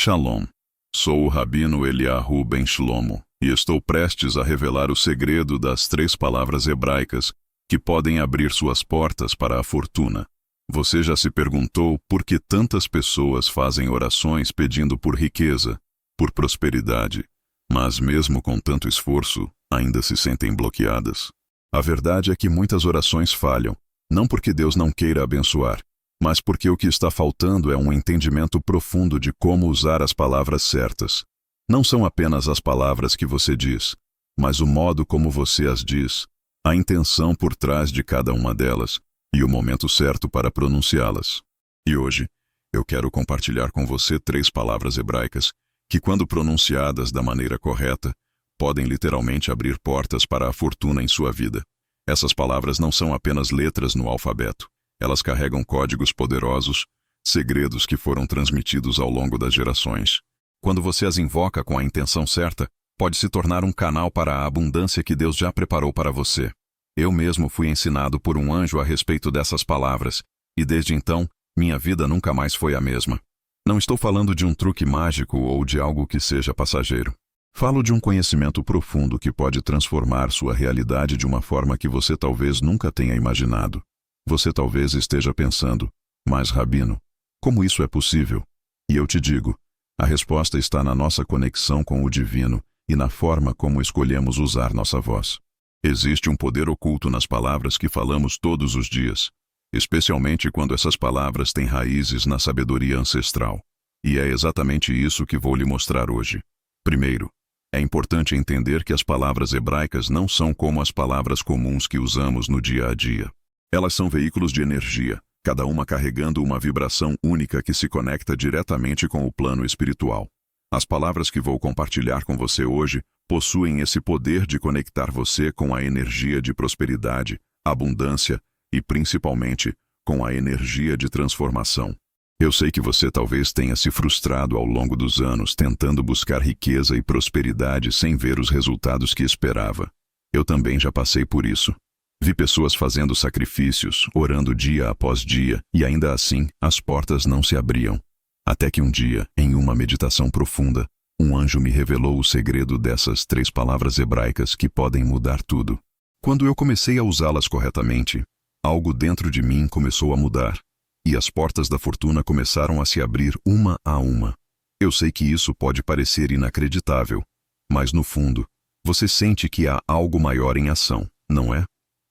Shalom. Sou o Rabino Eliyahu Ben Shlomo e estou prestes a revelar o segredo das 3 palavras hebraicas que podem abrir suas portas para a fortuna. Você já se perguntou por que tantas pessoas fazem orações pedindo por riqueza, por prosperidade, mas mesmo com tanto esforço, ainda se sentem bloqueadas? A verdade é que muitas orações falham, não porque Deus não queira abençoar, mas porque o que está faltando é um entendimento profundo de como usar as palavras certas. Não são apenas as palavras que você diz, mas o modo como você as diz, a intenção por trás de cada uma delas e o momento certo para pronunciá-las. E hoje, eu quero compartilhar com você 3 palavras hebraicas que, quando pronunciadas da maneira correta, podem literalmente abrir portas para a fortuna em sua vida. Essas palavras não são apenas letras no alfabeto. Elas carregam códigos poderosos, segredos que foram transmitidos ao longo das gerações. Quando você as invoca com a intenção certa, pode se tornar um canal para a abundância que Deus já preparou para você. Eu mesmo fui ensinado por um anjo a respeito dessas palavras, e desde então, minha vida nunca mais foi a mesma. Não estou falando de um truque mágico ou de algo que seja passageiro. Falo de um conhecimento profundo que pode transformar sua realidade de uma forma que você talvez nunca tenha imaginado. Você talvez esteja pensando, mas Rabino, como isso é possível? E eu te digo, a resposta está na nossa conexão com o divino e na forma como escolhemos usar nossa voz. Existe um poder oculto nas palavras que falamos todos os dias, especialmente quando essas palavras têm raízes na sabedoria ancestral. E é exatamente isso que vou lhe mostrar hoje. Primeiro, é importante entender que as palavras hebraicas não são como as palavras comuns que usamos no dia a dia. Elas são veículos de energia, cada uma carregando uma vibração única que se conecta diretamente com o plano espiritual. As palavras que vou compartilhar com você hoje possuem esse poder de conectar você com a energia de prosperidade, abundância e, principalmente, com a energia de transformação. Eu sei que você talvez tenha se frustrado ao longo dos anos tentando buscar riqueza e prosperidade sem ver os resultados que esperava. Eu também já passei por isso. Vi pessoas fazendo sacrifícios, orando dia após dia, e ainda assim, as portas não se abriam. Até que um dia, em uma meditação profunda, um anjo me revelou o segredo dessas 3 palavras hebraicas que podem mudar tudo. Quando eu comecei a usá-las corretamente, algo dentro de mim começou a mudar, e as portas da fortuna começaram a se abrir uma a uma. Eu sei que isso pode parecer inacreditável, mas no fundo, você sente que há algo maior em ação, não é?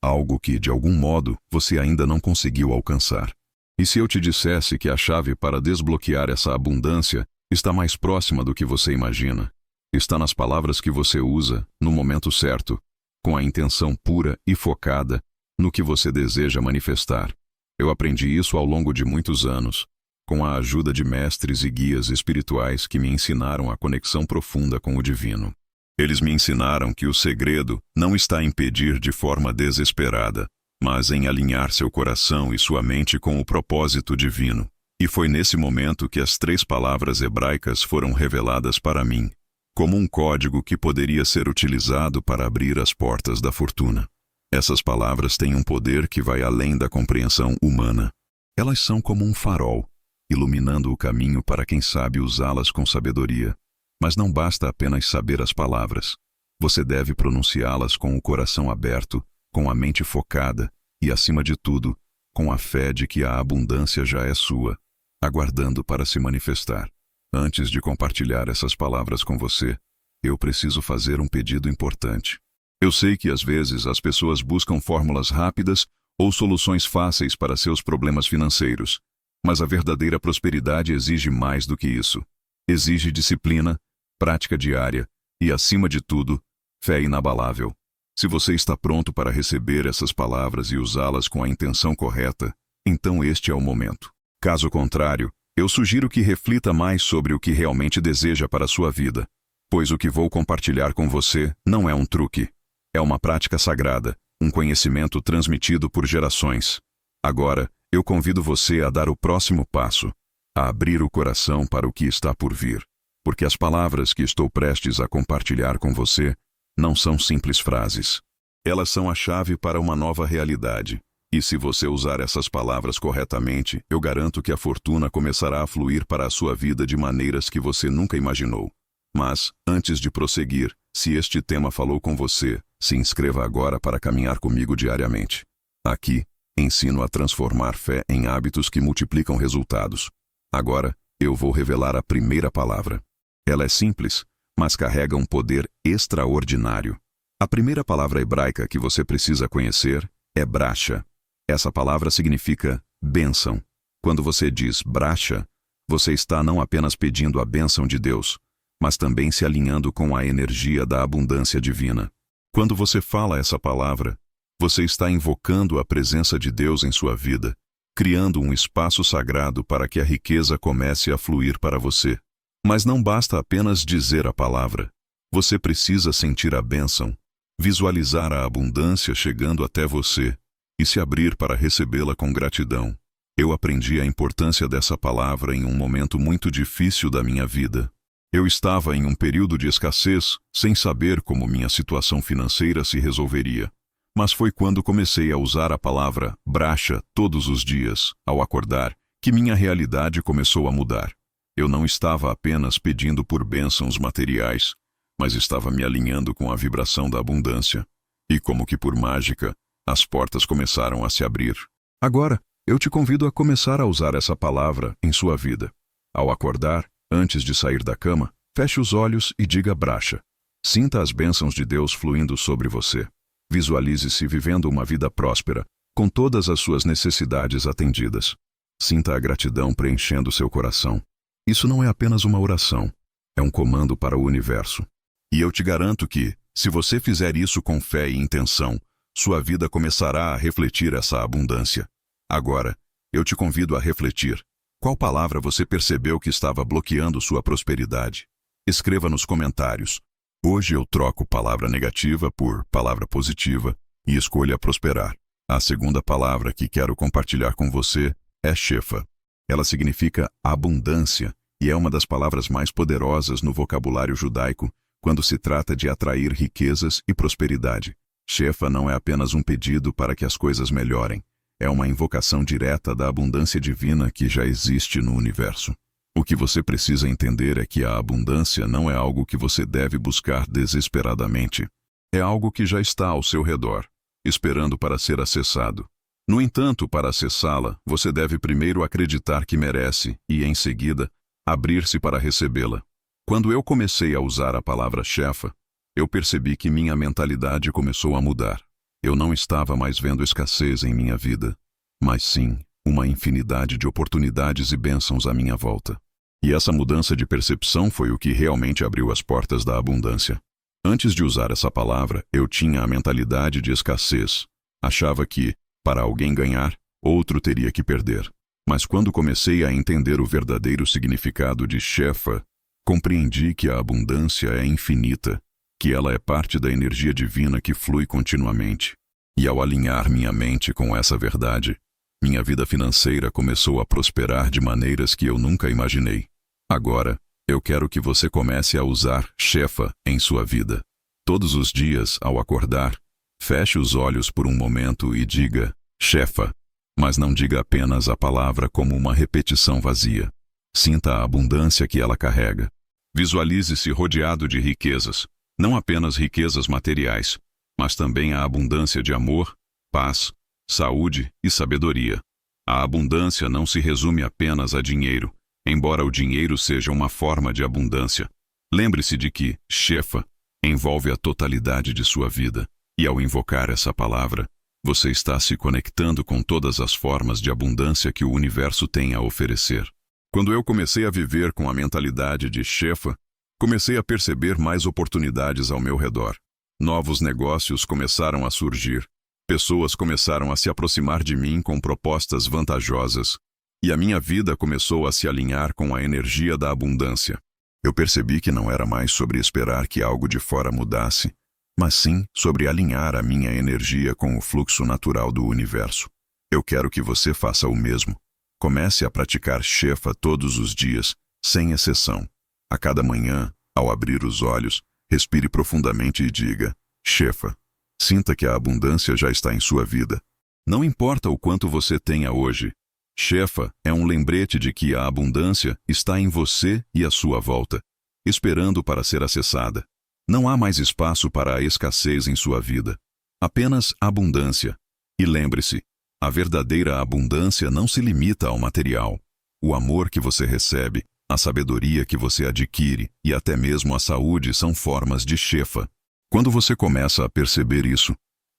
Algo que, de algum modo, você ainda não conseguiu alcançar. E se eu te dissesse que a chave para desbloquear essa abundância está mais próxima do que você imagina? Está nas palavras que você usa, no momento certo, com a intenção pura e focada no que você deseja manifestar. Eu aprendi isso ao longo de muitos anos, com a ajuda de mestres e guias espirituais que me ensinaram a conexão profunda com o divino. Eles me ensinaram que o segredo não está em pedir de forma desesperada, mas em alinhar seu coração e sua mente com o propósito divino. E foi nesse momento que as 3 palavras hebraicas foram reveladas para mim, como um código que poderia ser utilizado para abrir as portas da fortuna. Essas palavras têm um poder que vai além da compreensão humana. Elas são como um farol, iluminando o caminho para quem sabe usá-las com sabedoria. Mas não basta apenas saber as palavras. Você deve pronunciá-las com o coração aberto, com a mente focada e, acima de tudo, com a fé de que a abundância já é sua, aguardando para se manifestar. Antes de compartilhar essas palavras com você, eu preciso fazer um pedido importante. Eu sei que às vezes as pessoas buscam fórmulas rápidas ou soluções fáceis para seus problemas financeiros, mas a verdadeira prosperidade exige mais do que isso. Exige disciplina, prática diária e, acima de tudo, fé inabalável. Se você está pronto para receber essas palavras e usá-las com a intenção correta, então este é o momento. Caso contrário, eu sugiro que reflita mais sobre o que realmente deseja para a sua vida, pois o que vou compartilhar com você não é um truque. É uma prática sagrada, um conhecimento transmitido por gerações. Agora, eu convido você a dar o próximo passo, a abrir o coração para o que está por vir, porque as palavras que estou prestes a compartilhar com você não são simples frases. Elas são a chave para uma nova realidade, E se você usar essas palavras corretamente, eu garanto que a fortuna começará a fluir para a sua vida de maneiras que você nunca imaginou. Mas, antes de prosseguir, se este tema falou com você, se inscreva agora para caminhar comigo diariamente. Aqui, ensino a transformar fé em hábitos que multiplicam resultados. Agora, eu vou revelar a primeira palavra. Ela é simples, mas carrega um poder extraordinário. A primeira palavra hebraica que você precisa conhecer é brasha. Essa palavra significa bênção. Quando você diz brasha, você está não apenas pedindo a bênção de Deus, mas também se alinhando com a energia da abundância divina. Quando você fala essa palavra, você está invocando a presença de Deus em sua vida, criando um espaço sagrado para que a riqueza comece a fluir para você. Mas não basta apenas dizer a palavra. Você precisa sentir a bênção, visualizar a abundância chegando até você e se abrir para recebê-la com gratidão. Eu aprendi a importância dessa palavra em um momento muito difícil da minha vida. Eu estava em um período de escassez, sem saber como minha situação financeira se resolveria. Mas foi quando comecei a usar a palavra brasha todos os dias, ao acordar, que minha realidade começou a mudar. Eu não estava apenas pedindo por bênçãos materiais, mas estava me alinhando com a vibração da abundância. E como que por mágica, as portas começaram a se abrir. Agora, eu te convido a começar a usar essa palavra em sua vida. Ao acordar, antes de sair da cama, feche os olhos e diga brasha. Sinta as bênçãos de Deus fluindo sobre você. Visualize-se vivendo uma vida próspera, com todas as suas necessidades atendidas. Sinta a gratidão preenchendo seu coração. Isso não é apenas uma oração, é um comando para o universo. E eu te garanto que, se você fizer isso com fé e intenção, sua vida começará a refletir essa abundância. Agora, eu te convido a refletir. Qual palavra você percebeu que estava bloqueando sua prosperidade? Escreva nos comentários. Hoje eu troco palavra negativa por palavra positiva e escolha prosperar. A segunda palavra que quero compartilhar com você é shefa. Ela significa abundância e é uma das palavras mais poderosas no vocabulário judaico quando se trata de atrair riquezas e prosperidade. Shefa não é apenas um pedido para que as coisas melhorem. É uma invocação direta da abundância divina que já existe no universo. O que você precisa entender é que a abundância não é algo que você deve buscar desesperadamente. É algo que já está ao seu redor, esperando para ser acessado. No entanto, para acessá-la, você deve primeiro acreditar que merece e, em seguida, abrir-se para recebê-la. Quando eu comecei a usar a palavra shefa, eu percebi que minha mentalidade começou a mudar. Eu não estava mais vendo escassez em minha vida, mas sim uma infinidade de oportunidades e bênçãos à minha volta. E essa mudança de percepção foi o que realmente abriu as portas da abundância. Antes de usar essa palavra, eu tinha a mentalidade de escassez. Achava que, para alguém ganhar, outro teria que perder. Mas quando comecei a entender o verdadeiro significado de shefa, compreendi que a abundância é infinita, que ela é parte da energia divina que flui continuamente. E ao alinhar minha mente com essa verdade, minha vida financeira começou a prosperar de maneiras que eu nunca imaginei. Agora, eu quero que você comece a usar shefa em sua vida. Todos os dias, ao acordar, feche os olhos por um momento e diga shefa, mas não diga apenas a palavra como uma repetição vazia. Sinta a abundância que ela carrega. Visualize-se rodeado de riquezas, não apenas riquezas materiais, mas também a abundância de amor, paz, saúde e sabedoria. A abundância não se resume apenas a dinheiro, embora o dinheiro seja uma forma de abundância. Lembre-se de que shefa envolve a totalidade de sua vida, e ao invocar essa palavra, você está se conectando com todas as formas de abundância que o universo tem a oferecer. Quando eu comecei a viver com a mentalidade de shefa, comecei a perceber mais oportunidades ao meu redor. Novos negócios começaram a surgir. Pessoas começaram a se aproximar de mim com propostas vantajosas. E a minha vida começou a se alinhar com a energia da abundância. Eu percebi que não era mais sobre esperar que algo de fora mudasse, mas sim sobre alinhar a minha energia com o fluxo natural do universo. Eu quero que você faça o mesmo. Comece a praticar shefa todos os dias, sem exceção. A cada manhã, ao abrir os olhos, respire profundamente e diga shefa. Sinta que a abundância já está em sua vida. Não importa o quanto você tenha hoje, Shefa é um lembrete de que a abundância está em você e à sua volta, esperando para ser acessada. Não há mais espaço para a escassez em sua vida. Apenas abundância. E lembre-se, a verdadeira abundância não se limita ao material. O amor que você recebe, a sabedoria que você adquire e até mesmo a saúde são formas de Shefa. Quando você começa a perceber isso,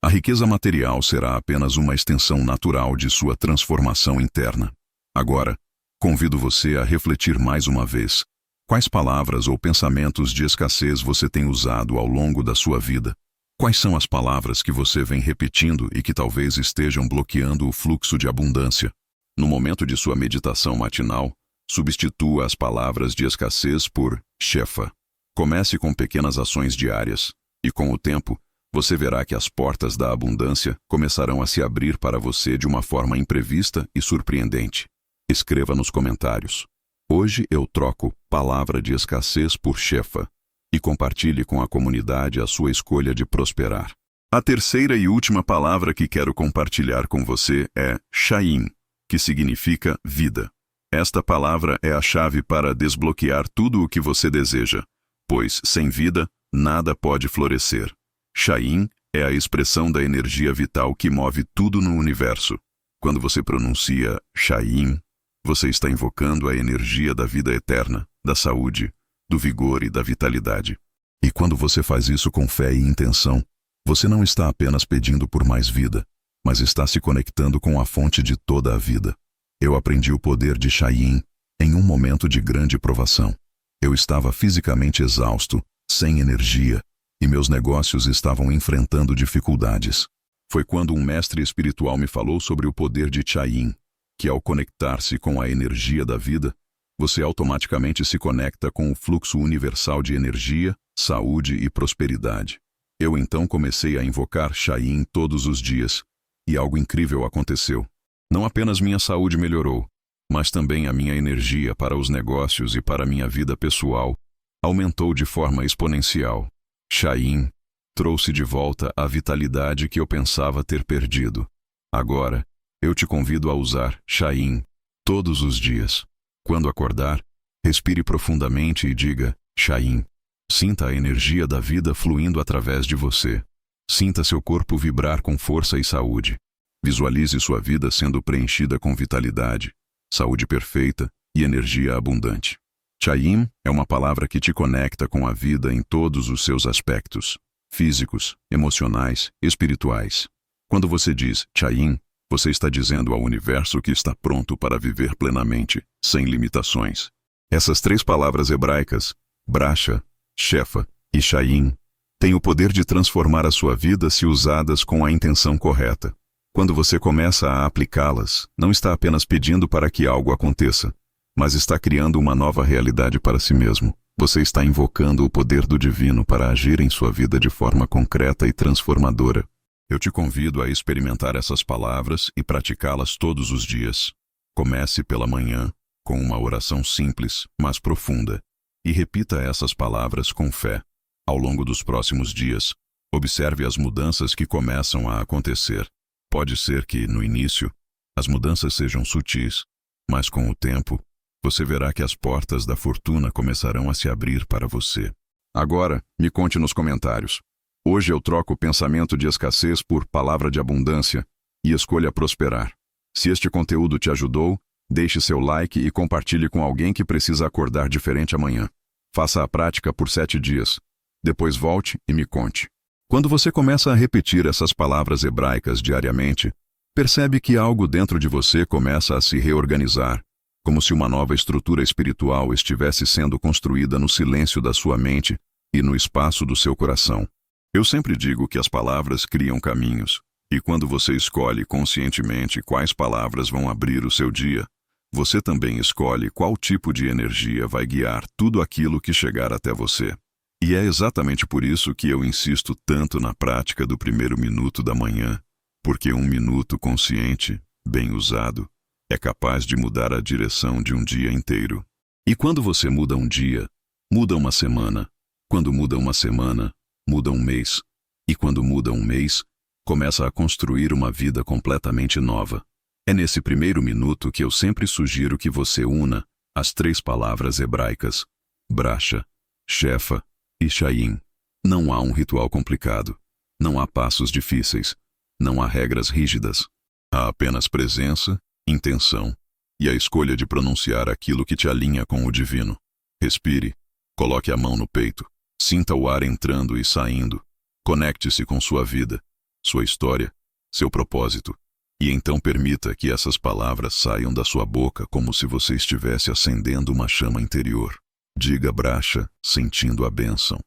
a riqueza material será apenas uma extensão natural de sua transformação interna. Agora, convido você a refletir mais uma vez. Quais palavras ou pensamentos de escassez você tem usado ao longo da sua vida? Quais são as palavras que você vem repetindo e que talvez estejam bloqueando o fluxo de abundância? No momento de sua meditação matinal, substitua as palavras de escassez por Shefa. Comece com pequenas ações diárias, e com o tempo, você verá que as portas da abundância começarão a se abrir para você de uma forma imprevista e surpreendente. Escreva nos comentários: hoje eu troco palavra de escassez por Shefa, e compartilhe com a comunidade a sua escolha de prosperar. A terceira e última palavra que quero compartilhar com você é Shaim, que significa vida. Esta palavra é a chave para desbloquear tudo o que você deseja, pois, sem vida, nada pode florescer. Shaim é a expressão da energia vital que move tudo no universo. Quando você pronuncia Shaim, você está invocando a energia da vida eterna, da saúde, do vigor e da vitalidade. E quando você faz isso com fé e intenção, você não está apenas pedindo por mais vida, mas está se conectando com a fonte de toda a vida. Eu aprendi o poder de Shaim em um momento de grande provação. Eu estava fisicamente exausto, sem energia, e meus negócios estavam enfrentando dificuldades. Foi quando um mestre espiritual me falou sobre o poder de Shaim, que ao conectar-se com a energia da vida, você automaticamente se conecta com o fluxo universal de energia, saúde e prosperidade. Eu então comecei a invocar Shaim todos os dias, e algo incrível aconteceu. Não apenas minha saúde melhorou, mas também a minha energia para os negócios e para minha vida pessoal aumentou de forma exponencial. Shaim trouxe de volta a vitalidade que eu pensava ter perdido. Agora, eu te convido a usar Shaim todos os dias. Quando acordar, respire profundamente e diga Shaim. Sinta a energia da vida fluindo através de você. Sinta seu corpo vibrar com força e saúde. Visualize sua vida sendo preenchida com vitalidade, saúde perfeita e energia abundante. Shaim é uma palavra que te conecta com a vida em todos os seus aspectos, físicos, emocionais, espirituais. Quando você diz Shaim, você está dizendo ao universo que está pronto para viver plenamente, sem limitações. Essas três palavras hebraicas, Brasha, Shefa e Shaim, têm o poder de transformar a sua vida se usadas com a intenção correta. Quando você começa a aplicá-las, não está apenas pedindo para que algo aconteça, mas está criando uma nova realidade para si mesmo. Você está invocando o poder do divino para agir em sua vida de forma concreta e transformadora. Eu te convido a experimentar essas palavras e praticá-las todos os dias. Comece pela manhã, com uma oração simples, mas profunda, e repita essas palavras com fé. Ao longo dos próximos dias, observe as mudanças que começam a acontecer. Pode ser que, no início, as mudanças sejam sutis, mas com o tempo, você verá que as portas da fortuna começarão a se abrir para você. Agora, me conte nos comentários. Hoje eu troco o pensamento de escassez por palavra de abundância e escolha prosperar. Se este conteúdo te ajudou, deixe seu like e compartilhe com alguém que precisa acordar diferente amanhã. Faça a prática por 7 dias. Depois volte e me conte. Quando você começa a repetir essas palavras hebraicas diariamente, percebe que algo dentro de você começa a se reorganizar, como se uma nova estrutura espiritual estivesse sendo construída no silêncio da sua mente e no espaço do seu coração. Eu sempre digo que as palavras criam caminhos, e quando você escolhe conscientemente quais palavras vão abrir o seu dia, você também escolhe qual tipo de energia vai guiar tudo aquilo que chegar até você. E é exatamente por isso que eu insisto tanto na prática do primeiro minuto da manhã, porque um minuto consciente, bem usado, é capaz de mudar a direção de um dia inteiro. E quando você muda um dia, muda uma semana. Quando muda uma semana, muda um mês. E quando muda um mês, começa a construir uma vida completamente nova. É nesse primeiro minuto que eu sempre sugiro que você una as 3 palavras hebraicas, Brasha, Shefa e Shayin. Não há um ritual complicado. Não há passos difíceis. Não há regras rígidas. Há apenas presença, intenção e a escolha de pronunciar aquilo que te alinha com o divino. Respire, coloque a mão no peito, sinta o ar entrando e saindo. Conecte-se com sua vida, sua história, seu propósito. E então permita que essas palavras saiam da sua boca como se você estivesse acendendo uma chama interior. Diga Brasha, sentindo a bênção.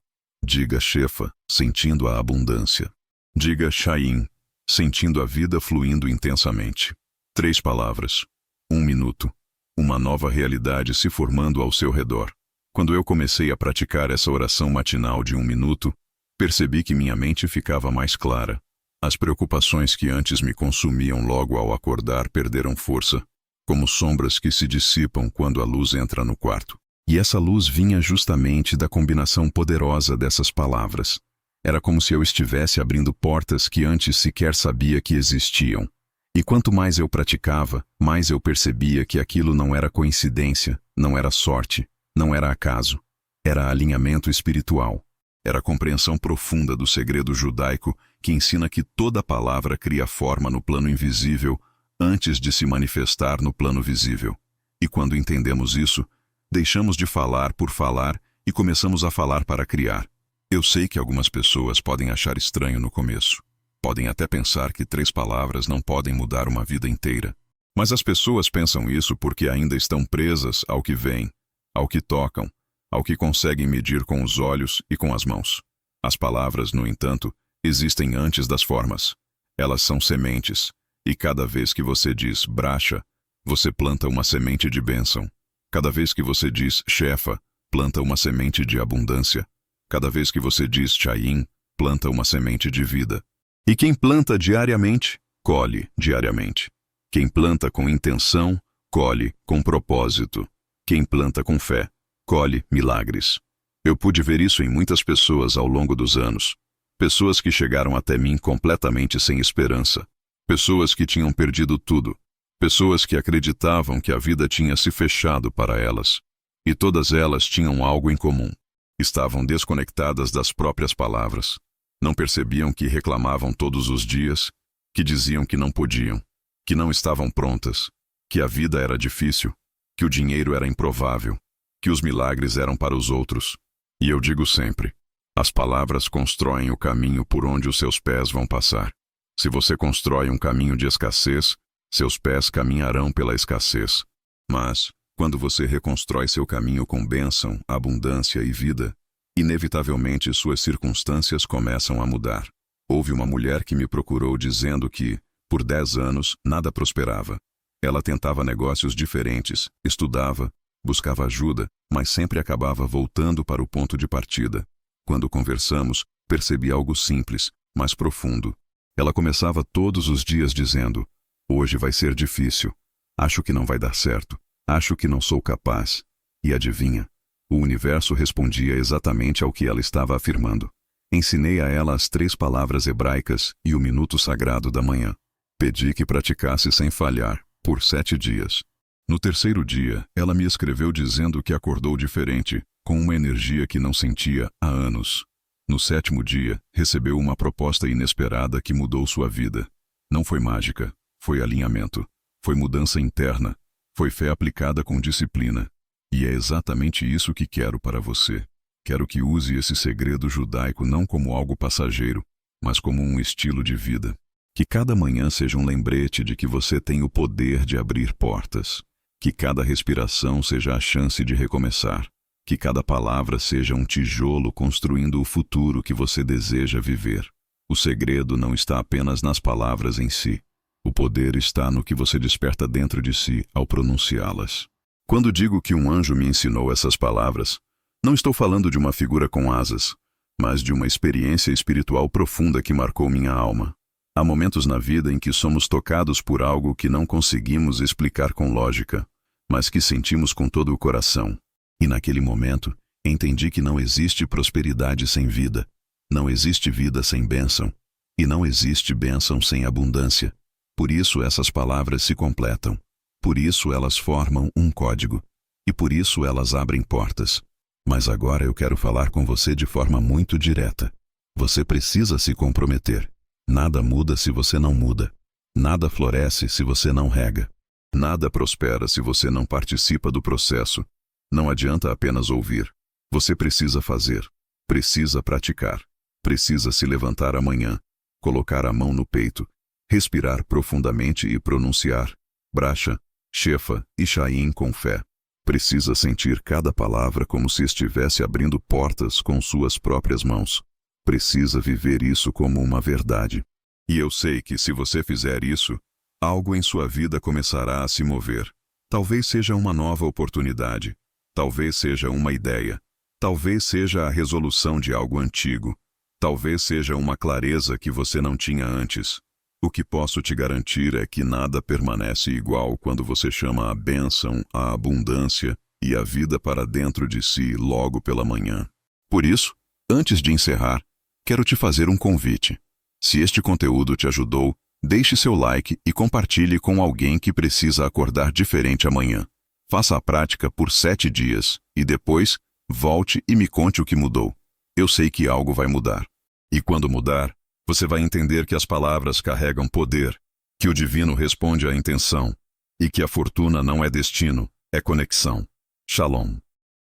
Diga Shefa, sentindo a abundância. Diga Shayin, sentindo a vida fluindo intensamente. 3 palavras. 1 minuto. Uma nova realidade se formando ao seu redor. Quando eu comecei a praticar essa oração matinal de 1 minuto, percebi que minha mente ficava mais clara. As preocupações que antes me consumiam logo ao acordar perderam força, como sombras que se dissipam quando a luz entra no quarto. E essa luz vinha justamente da combinação poderosa dessas palavras. Era como se eu estivesse abrindo portas que antes sequer sabia que existiam. E quanto mais eu praticava, mais eu percebia que aquilo não era coincidência, não era sorte, não era acaso. Era alinhamento espiritual. Era a compreensão profunda do segredo judaico que ensina que toda palavra cria forma no plano invisível antes de se manifestar no plano visível. E quando entendemos isso, deixamos de falar por falar e começamos a falar para criar. Eu sei que algumas pessoas podem achar estranho no começo. Podem até pensar que 3 palavras não podem mudar uma vida inteira. Mas as pessoas pensam isso porque ainda estão presas ao que veem, ao que tocam, ao que conseguem medir com os olhos e com as mãos. As palavras, no entanto, existem antes das formas. Elas são sementes, e cada vez que você diz Brasha, você planta uma semente de bênção. Cada vez que você diz Shefa, planta uma semente de abundância. Cada vez que você diz Shayin, planta uma semente de vida. E quem planta diariamente, colhe diariamente. Quem planta com intenção, colhe com propósito. Quem planta com fé, colhe milagres. Eu pude ver isso em muitas pessoas ao longo dos anos. Pessoas que chegaram até mim completamente sem esperança. Pessoas que tinham perdido tudo. Pessoas que acreditavam que a vida tinha se fechado para elas. E todas elas tinham algo em comum. Estavam desconectadas das próprias palavras. Não percebiam que reclamavam todos os dias, que diziam que não podiam, que não estavam prontas, que a vida era difícil, que o dinheiro era improvável, que os milagres eram para os outros. E eu digo sempre, as palavras constroem o caminho por onde os seus pés vão passar. Se você constrói um caminho de escassez, seus pés caminharão pela escassez. Mas, quando você reconstrói seu caminho com bênção, abundância e vida, inevitavelmente suas circunstâncias começam a mudar. Houve uma mulher que me procurou dizendo que, por 10 anos, nada prosperava. Ela tentava negócios diferentes, estudava, buscava ajuda, mas sempre acabava voltando para o ponto de partida. Quando conversamos, percebi algo simples, mas profundo. Ela começava todos os dias dizendo: "Hoje vai ser difícil. Acho que não vai dar certo. Acho que não sou capaz." E adivinha? O universo respondia exatamente ao que ela estava afirmando. Ensinei a ela as 3 palavras hebraicas e o minuto sagrado da manhã. Pedi que praticasse sem falhar, por 7 dias. No 3º dia, ela me escreveu dizendo que acordou diferente, com uma energia que não sentia há anos. No 7º dia, recebeu uma proposta inesperada que mudou sua vida. Não foi mágica, foi alinhamento, foi mudança interna, foi fé aplicada com disciplina. E é exatamente isso que quero para você. Quero que use esse segredo judaico não como algo passageiro, mas como um estilo de vida. Que cada manhã seja um lembrete de que você tem o poder de abrir portas. Que cada respiração seja a chance de recomeçar. Que cada palavra seja um tijolo construindo o futuro que você deseja viver. O segredo não está apenas nas palavras em si. O poder está no que você desperta dentro de si ao pronunciá-las. Quando digo que um anjo me ensinou essas palavras, não estou falando de uma figura com asas, mas de uma experiência espiritual profunda que marcou minha alma. Há momentos na vida em que somos tocados por algo que não conseguimos explicar com lógica, mas que sentimos com todo o coração. E naquele momento, entendi que não existe prosperidade sem vida, não existe vida sem bênção. E não existe bênção sem abundância. Por isso essas palavras se completam. Por isso elas formam um código. E por isso elas abrem portas. Mas agora eu quero falar com você de forma muito direta. Você precisa se comprometer. Nada muda se você não muda. Nada floresce se você não rega. Nada prospera se você não participa do processo. Não adianta apenas ouvir. Você precisa fazer. Precisa praticar. Precisa se levantar amanhã, colocar a mão no peito, respirar profundamente e pronunciar Bracha, Shefa e Shaim com fé. Precisa sentir cada palavra como se estivesse abrindo portas com suas próprias mãos. Precisa viver isso como uma verdade. E eu sei que se você fizer isso, algo em sua vida começará a se mover. Talvez seja uma nova oportunidade. Talvez seja uma ideia. Talvez seja a resolução de algo antigo. Talvez seja uma clareza que você não tinha antes. O que posso te garantir é que nada permanece igual quando você chama a bênção, a abundância e a vida para dentro de si logo pela manhã. Por isso, antes de encerrar, quero te fazer um convite. Se este conteúdo te ajudou, deixe seu like e compartilhe com alguém que precisa acordar diferente amanhã. Faça a prática por 7 dias e depois, volte e me conte o que mudou. Eu sei que algo vai mudar. E quando mudar, você vai entender que as palavras carregam poder, que o divino responde à intenção e que a fortuna não é destino, é conexão. Shalom.